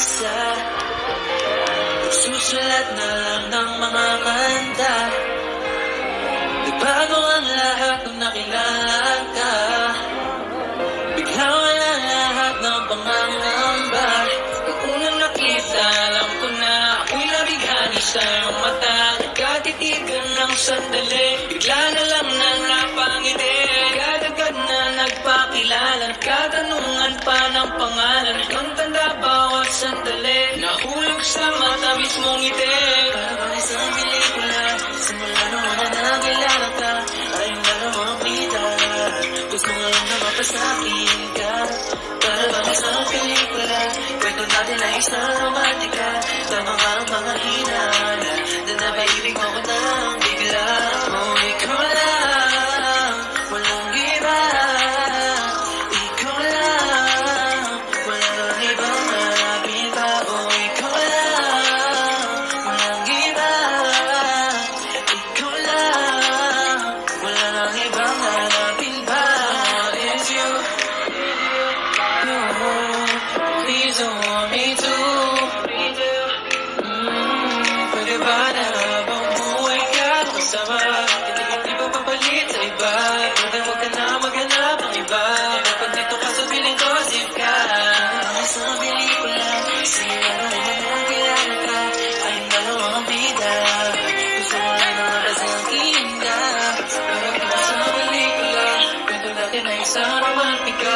pag-asa. Susulat na lang ng mga kanta. Nagbago ang lahat nung nakilala ka. Bigla wala lahat ng pangangamba. Nung unang nakita, alam ko na ako'y nabighani sa iyong mata. Nagkatitigan ng sandali, bigla na lang na napangiti. Agad-agad na nagpakilala, nagkatanungan pa ng pangalan. Ang tanda bawat sandali, nahulog sa mata mismong ngiti. Parang isang pelikula, simula nung una nakilala ka. Tayong dalawang bida, gusto nga lang na mapasakin ka. Para bang isang pelikula, kwento natin ay isang romantika. Tama nga ang mga hinala, na napaibig mo ko nang bigla. Oh, ikaw lang, walang iba. Ikaw lang, walang ibang hanapin pa. Oh, ikaw lang, walang iba. Ikaw lang, walang ibang hanapin pa. It's you. Please don't want me to. Pwede ba na habang buhay ka kasama? Hindi ba papalit sa iba? Pwede wag ka na maghanap ng iba. Kapag dito ka sa piling ko, sip ka. Isang pelikula, simula nung nakilala ka. Tayong dalawang bida, gusto mo lang na mapasakin ka. Pero kung sa pelikula, kwento natin ay isang romantika.